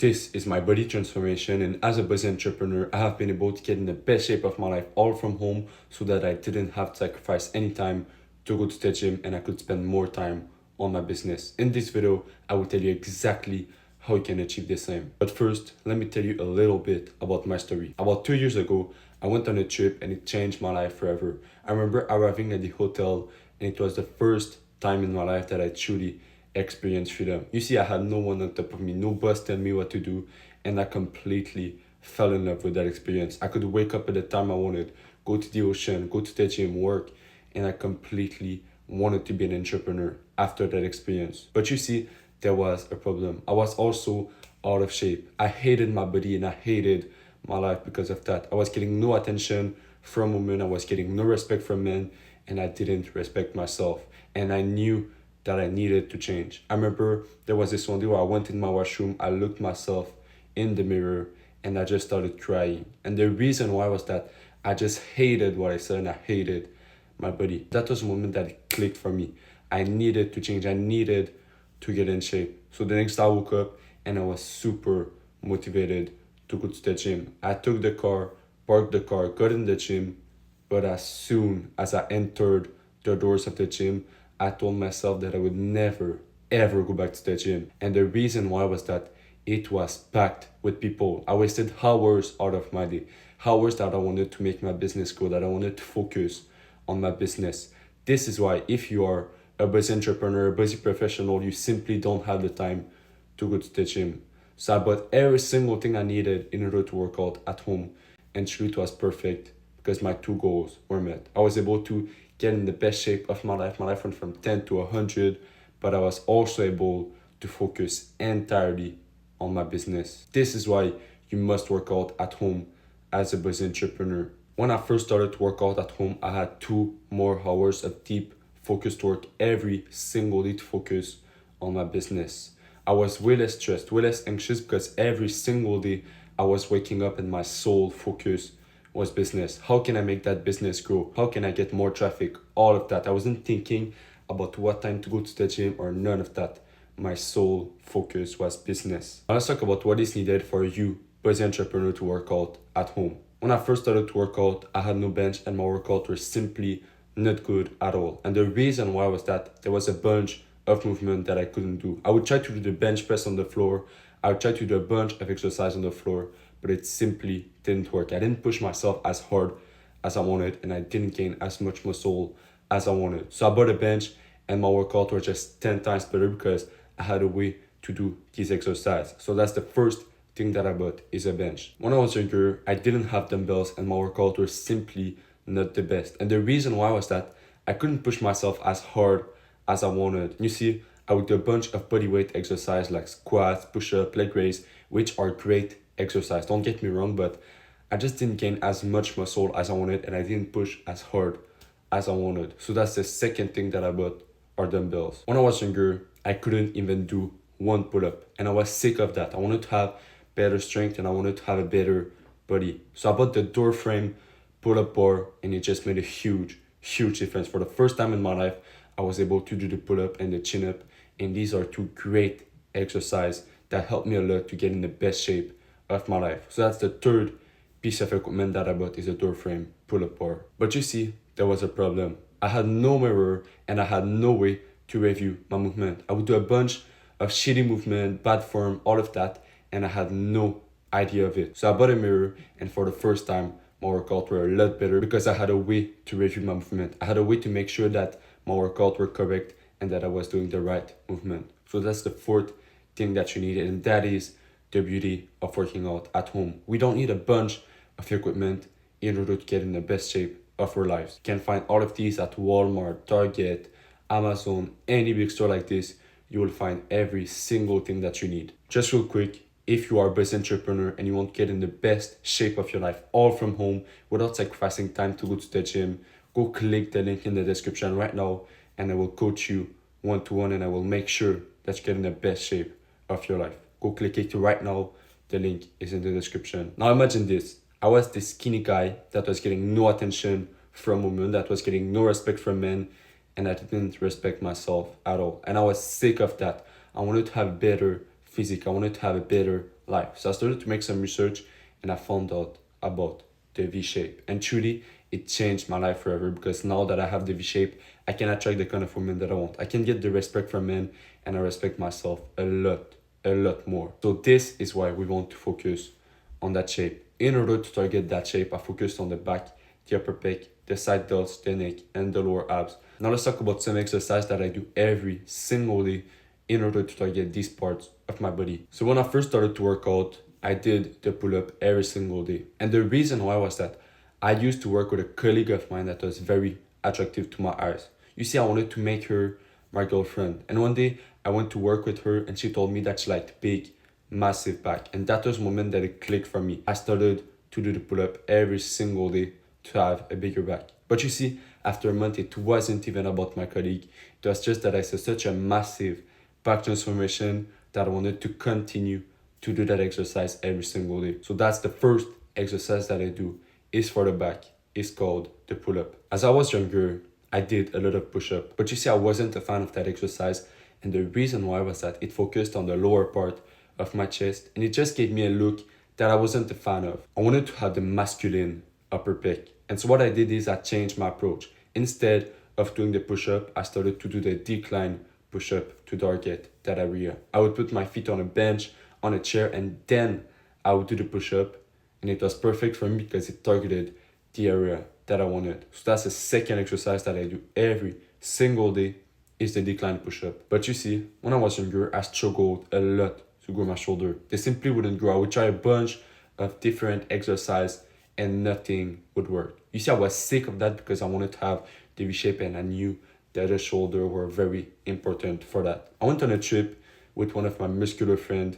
This is my body transformation, and as a busy entrepreneur, I have been able to get in the best shape of my life all from home so that I didn't have to sacrifice any time to go to the gym and I could spend more time on my business. In this video, I will tell you exactly how you can achieve the same. But first, let me tell you a little bit about my story. About 2 years ago, I went on a trip and it changed my life forever. I remember arriving at the hotel and it was the first time in my life that I truly experienced freedom. You see, I had no one on top of me, no boss telling me what to do, and I completely fell in love with that experience. I could wake up at the time I wanted, go to the ocean, go to the gym, work, and I completely wanted to be an entrepreneur after that experience. But you see, there was a problem. I was also out of shape. I hated my body and I hated my life because of that. I was getting no attention from women, I was getting no respect from men, and I didn't respect myself. And I knew that I needed to change. I remember there was this one day where I went in my washroom, I looked myself in the mirror, and I just started crying. And the reason why was that I just hated what I said and I hated my body. That was a moment that it clicked for me. I needed to change. I needed to get in shape. So the next day I woke up and I was super motivated to go to the gym. I took the car, parked the car, got in the gym, but as soon as I entered the doors of the gym, I told myself that I would never ever go back to the gym. And the reason why was that it was packed with people. I wasted hours out of my day, hours that I wanted to make my business go, that I wanted to focus on my business. This is why if you are a busy entrepreneur, a busy professional, you simply don't have the time to go to the gym. So I bought every single thing I needed in order to work out at home. And truly it was perfect because my two goals were met. I was able to get in the best shape of my life. My life went from 10 to 100, but I was also able to focus entirely on my business. This is why you must work out at home as a busy entrepreneur. When I first started to work out at home, I had 2 more hours of deep focused work every single day to focus on my business. I was way less stressed, way less anxious because every single day I was waking up and my sole focus was business. How can I make that business grow? How can I get more traffic? All of that. I wasn't thinking about what time to go to the gym or none of that. My sole focus was business. Now let's talk about what is needed for you, busy entrepreneur, to work out at home. When I first started to work out, I had no bench and my workouts were simply not good at all. And the reason why was that there was a bunch of movement that I couldn't do. I would try to do the bench press on the floor. I would try to do a bunch of exercise on the floor, but it simply didn't work. I didn't push myself as hard as I wanted and I didn't gain as much muscle as I wanted. So I bought a bench and my workout were just 10 times better because I had a way to do these exercises. So that's the first thing that I bought is a bench. When I was younger, I didn't have dumbbells and my workout were simply not the best. And the reason why was that I couldn't push myself as hard as I wanted. You see, I would do a bunch of body weight exercise like squats, push-up, leg raise, which are great exercise. Don't get me wrong, but I just didn't gain as much muscle as I wanted and I didn't push as hard as I wanted. So that's the second thing that I bought are dumbbells. When I was younger, I couldn't even do one pull-up and I was sick of that. I wanted to have better strength and I wanted to have a better body. So I bought the door frame pull-up bar and it just made a huge difference. For the first time in my life, I was able to do the pull-up and the chin-up, and these are two great exercises that helped me a lot to get in the best shape of my life. So that's the third piece of equipment that I bought is a door frame pull-up bar. But you see, there was a problem. I had no mirror and I had no way to review my movement. I would do a bunch of shitty movement, bad form, all of that, and I had no idea of it. So I bought a mirror and for the first time, my workouts were a lot better because I had a way to review my movement. I had a way to make sure that my workouts were correct and that I was doing the right movement. So that's the fourth thing that you need, and that is the beauty of working out at home. We don't need a bunch of equipment in order to get in the best shape of our lives. You can find all of these at Walmart, Target, Amazon, any big store like this. You will find every single thing that you need. Just real quick, if you are a business entrepreneur and you want to get in the best shape of your life all from home without sacrificing time to go to the gym, go click the link in the description right now and I will coach you one-to-one and I will make sure that you get in the best shape of your life. Go click it right now. The link is in the description. Now imagine this. I was this skinny guy that was getting no attention from women, that was getting no respect from men, and I didn't respect myself at all. And I was sick of that. I wanted to have better physique. I wanted to have a better life. So I started to make some research and I found out about the V shape. And truly, it changed my life forever because now that I have the V shape, I can attract the kind of woman that I want. I can get the respect from men and I respect myself a lot more. So this is why we want to focus on that shape. In order to target that shape, I focused on the back, the upper pec, the side delts, the neck, and the lower abs. Now let's talk about some exercise that I do every single day in order to target these parts of my body. So when I first started to work out, I did the pull-up every single day. And the reason why was that I used to work with a colleague of mine that was very attractive to my eyes. You see, I wanted to make her my girlfriend. And one day I went to work with her and she told me that she liked big, massive back. And that was the moment that it clicked for me. I started to do the pull-up every single day to have a bigger back. But you see, after a month, it wasn't even about my colleague. It was just that I saw such a massive back transformation that I wanted to continue to do that exercise every single day. So that's the first exercise that I do is for the back. It's called the pull-up. As I was younger, I did a lot of push-up. But you see, I wasn't a fan of that exercise. And the reason why was that it focused on the lower part of my chest. And it just gave me a look that I wasn't a fan of. I wanted to have the masculine upper pec. And so what I did is I changed my approach. Instead of doing the push-up, I started to do the decline push-up to target that area. I would put my feet on a bench, on a chair, and then I would do the push-up. And it was perfect for me because it targeted the area that I wanted. So that's the second exercise that I do every single day is the decline push-up. But you see, when I was younger, I struggled a lot to grow my shoulder. They simply wouldn't grow. I would try a bunch of different exercises and nothing would work. You see, I was sick of that because I wanted to have the V shape and I knew that the shoulder were very important for that. I went on a trip with one of my muscular friends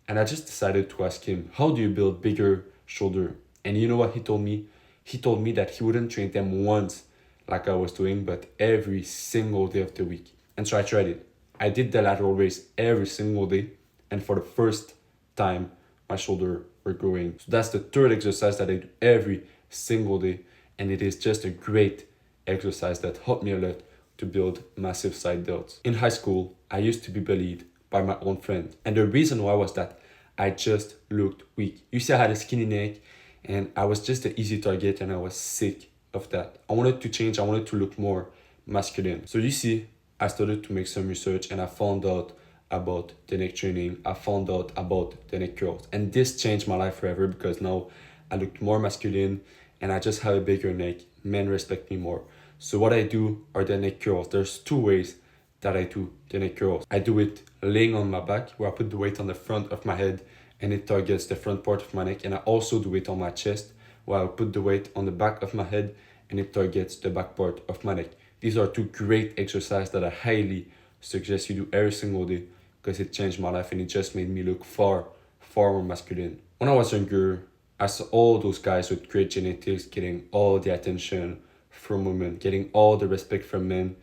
and I just decided to ask him, how do you build bigger shoulder? And you know what he told me? He told me that he wouldn't train them once like I was doing, but every single day of the week. And so I tried it. I did the lateral raise every single day. And for the first time, my shoulder were growing. So that's the third exercise that I do every single day. And it is just a great exercise that helped me a lot to build massive side delts. In high school, I used to be bullied by my own friend. And the reason why was that I just looked weak. You see, I had a skinny neck and I was just an easy target and I was sick of that. I wanted to change. I wanted to look more masculine. So you see, I started to make some research and I found out about the neck training. I found out about the neck curls. And this changed my life forever because now I look more masculine and I just have a bigger neck. Men respect me more. So what I do are the neck curls. There's two ways that I do the neck curls. I do it laying on my back where I put the weight on the front of my head and it targets the front part of my neck. And I also do it on my chest where I put the weight on the back of my head and it targets the back part of my neck. These are two great exercises that I highly suggest you do every single day because it changed my life and it just made me look far more masculine. When I was younger, I saw all those guys with great genetics getting all the attention from women, getting all the respect from men,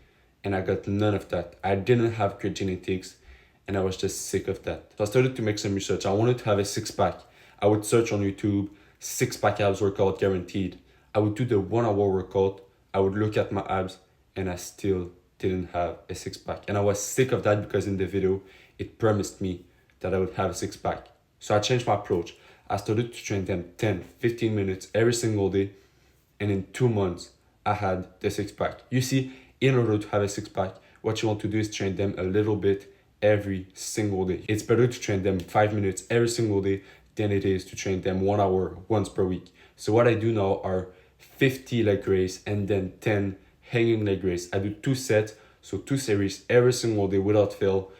and I got none of that. I didn't have great genetics and I was just sick of that. So I started to make some research. I wanted to have a six-pack. I would search on YouTube, six-pack abs workout guaranteed. I would do the 1 hour workout. I would look at my abs and I still didn't have a six-pack. And I was sick of that because in the video, it promised me that I would have a six-pack. So I changed my approach. I started to train them 10, 15 minutes every single day. And in 2 months, I had the six-pack. You see, in order to have a six-pack, what you want to do is train them a little bit every single day. It's better to train them 5 minutes every single day than it is to train them 1 hour once per week. So what I do now are 50 leg raise and then 10 hanging leg raise. I do 2 sets, so 2 series every single day without fail.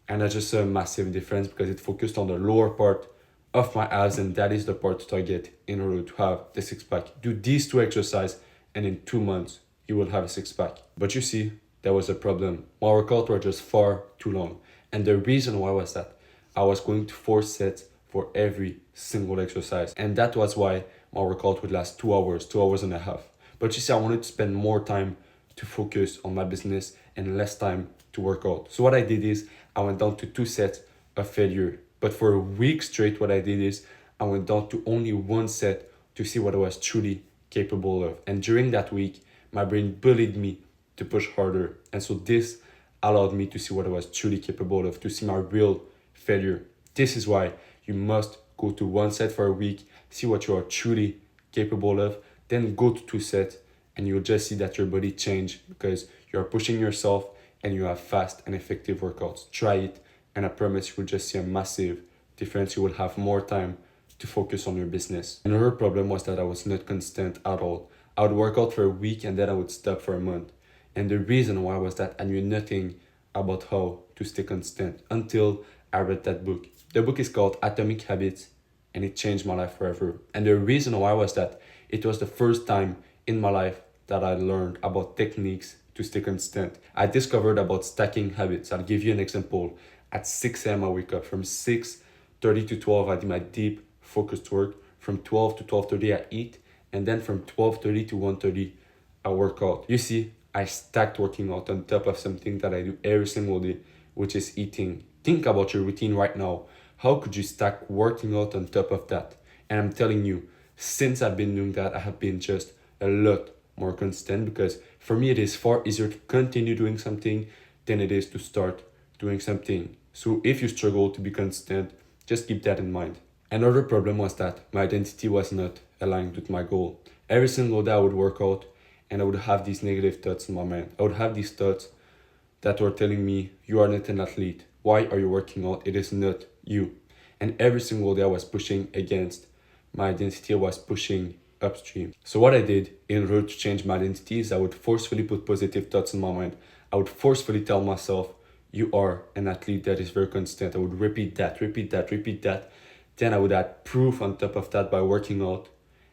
And I just saw a massive difference because it focused on the lower part of my abs and that is the part to target in order to have the six-pack. Do these 2 exercises and in 2 months, you will have a six-pack. But you see, there was a problem. My workouts were just far too long. And the reason why was that I was going to 4 sets for every single exercise. And that was why my workout would last 2 hours, 2 hours and a half. But you see, I wanted to spend more time to focus on my business and less time to work out. So what I did is I went down to 2 sets of failure. But for a week straight, what I did is I went down to only 1 set to see what I was truly capable of. And during that week, my brain bullied me to push harder. And so this allowed me to see what I was truly capable of, to see my real failure. This is why you must go to 1 set for a week, see what you are truly capable of, then go to 2 sets, and you'll just see that your body change because you're pushing yourself and you have fast and effective workouts. Try it, and I promise you will just see a massive difference. You will have more time to focus on your business. Another problem was that I was not consistent at all. I would work out for a week and then I would stop for a month. And the reason why was that I knew nothing about how to stay consistent until I read that book. The book is called Atomic Habits, and it changed my life forever. And the reason why was that it was the first time in my life that I learned about techniques to stay consistent. I discovered about stacking habits. I'll give you an example. At 6 a.m. I wake up. From 6:30 to 12 I do my deep focused work. From 12 to 12:30 I eat, and then from 12:30 to 1:30 I work out. You see, I stacked working out on top of something that I do every single day, which is eating. Think about your routine right now. How could you stack working out on top of that? And I'm telling you, since I've been doing that, I have been just a lot more consistent, because for me it is far easier to continue doing something than it is to start doing something. So if you struggle to be consistent, just keep that in mind. Another problem was that my identity was not aligned with my goal. Every single day I would work out and I would have these negative thoughts in my mind. I would have these thoughts that were telling me, you are not an athlete. Why are you working out? It is not you. And every single day I was pushing against my identity. I was pushing upstream. So what I did in order to change my identity is I would forcefully put positive thoughts in my mind. I would forcefully tell myself, you are an athlete that is very consistent. I would repeat that. Then I would add proof on top of that by working out,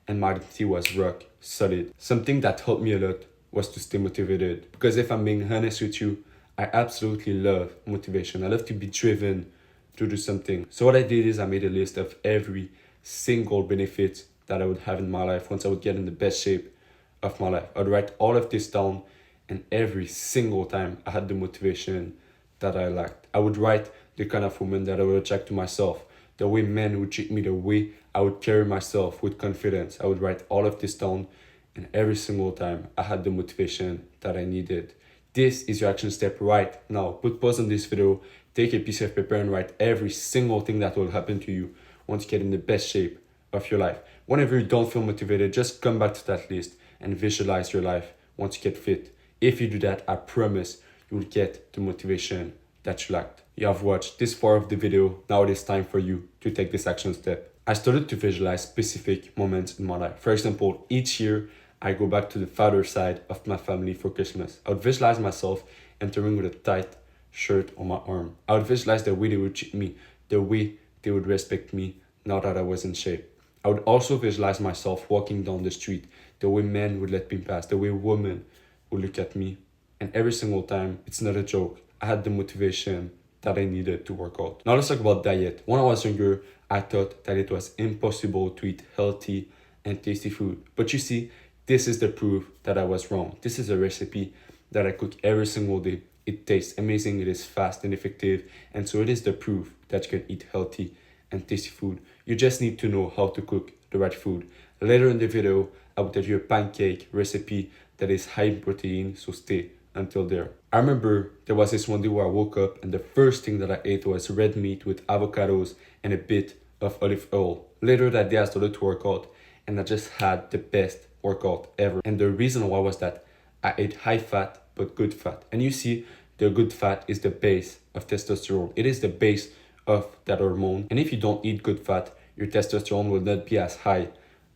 and my identity was rock solid. Something that helped me a lot was to stay motivated, because if I'm being honest with you, I absolutely love motivation. I love to be driven to do something. So what I did is I made a list of every single benefit that I would have in my life once I would get in the best shape of my life. I would write all of this down, and every single time I had the motivation that I lacked. I would write the kind of woman that I would attract to myself, the way men would treat me, the way I would carry myself with confidence. I would write all of this down, and every single time I had the motivation that I needed. This is your action step right now. Put pause on this video, take a piece of paper and write every single thing that will happen to you once you get in the best shape of your life. Whenever you don't feel motivated, just come back to that list and visualize your life once you get fit. If you do that, I promise you will get the motivation that you lacked. You have watched this far of the video. Now it is time for you to take this action step. I started to visualize specific moments in my life. For example, each year I go back to the father side of my family for Christmas. I would visualize myself entering with a tight shirt on my arm. I would visualize the way they would treat me, the way they would respect me now that I was in shape. I would also visualize myself walking down the street, the way men would let me pass, the way women would look at me. And every single time, it's not a joke, I had the motivation that I needed to work out. Now let's talk about diet. When I was younger, I thought that it was impossible to eat healthy and tasty food. But you see, this is the proof that I was wrong. This is a recipe that I cook every single day. It tastes amazing, it is fast and effective, and so it is the proof that you can eat healthy and tasty food. You just need to know how to cook the right food. Later in the video, I will tell you a pancake recipe that is high in protein, so stay until there. I remember there was this one day where I woke up and the first thing that I ate was red meat with avocados and a bit of olive oil. Later that day I started to work out and I just had the best workout ever. And the reason why was that I ate high fat but good fat. And you see, the good fat is the base of testosterone. It is the base of that hormone. And if you don't eat good fat, your testosterone will not be as high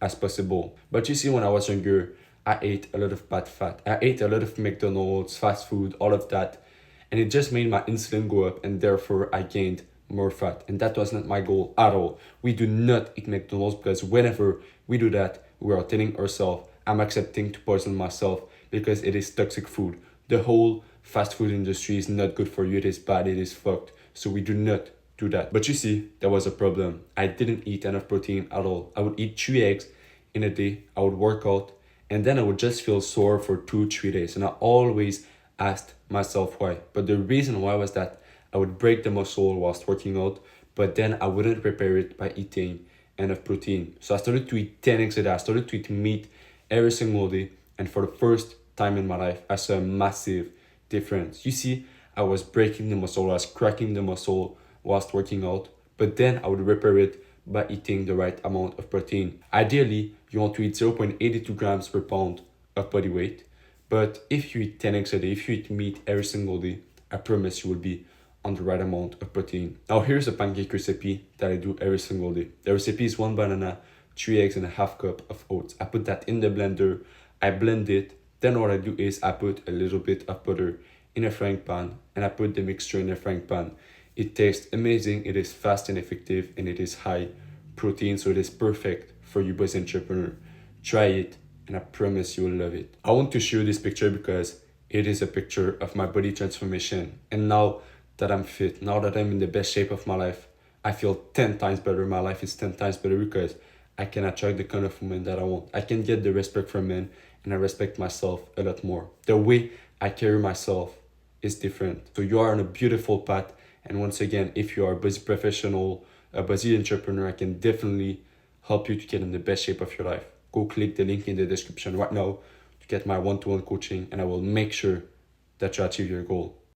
as possible. But you see, when I was younger, I ate a lot of bad fat. I ate a lot of McDonald's, fast food, all of that. And it just made my insulin go up, and therefore I gained more fat. And that was not my goal at all. We do not eat McDonald's because whenever we do that, we are telling ourselves, I'm accepting to poison myself because it is toxic food. The whole fast food industry is not good for you. It is bad. It is fucked. So we do not do that. But you see, there was a problem. I didn't eat enough protein at all. I would eat 3 eggs in a day. I would work out, and then I would just feel sore for 2-3 days. And I always asked myself why. But the reason why was that I would break the muscle whilst working out, but then I wouldn't repair it by eating enough protein. So I started to eat 10 eggs a day. I started to eat meat every single day. And for the first time in my life, I saw a massive difference. You see, I was breaking the muscle, I was cracking the muscle whilst working out, but then I would repair it by eating the right amount of protein. Ideally, you want to eat 0.82 grams per pound of body weight, but if you eat 10 eggs a day, if you eat meat every single day, I promise you will be on the right amount of protein. Now here's a pancake recipe that I do every single day. The recipe is 1 banana, 3 eggs and a half cup of oats. I put that in the blender, I blend it, then what I do is I put a little bit of butter in a frying pan and I put the mixture in a frying pan. It tastes amazing, it is fast and effective, and it is high protein, so it is perfect for you busy entrepreneur. Try it and I promise you will love it. I want to show you this picture because it is a picture of my body transformation, and now that I'm fit, now that I'm in the best shape of my life, I feel 10 times better. My life is 10 times better because I can attract the kind of woman that I want. I can get the respect from men, and I respect myself a lot more. The way I carry myself is different. So you are on a beautiful path. And once again, if you are a busy professional, a busy entrepreneur, I can definitely help you to get in the best shape of your life. Go click the link in the description right now to get my one-to-one coaching, and I will make sure that you achieve your goal.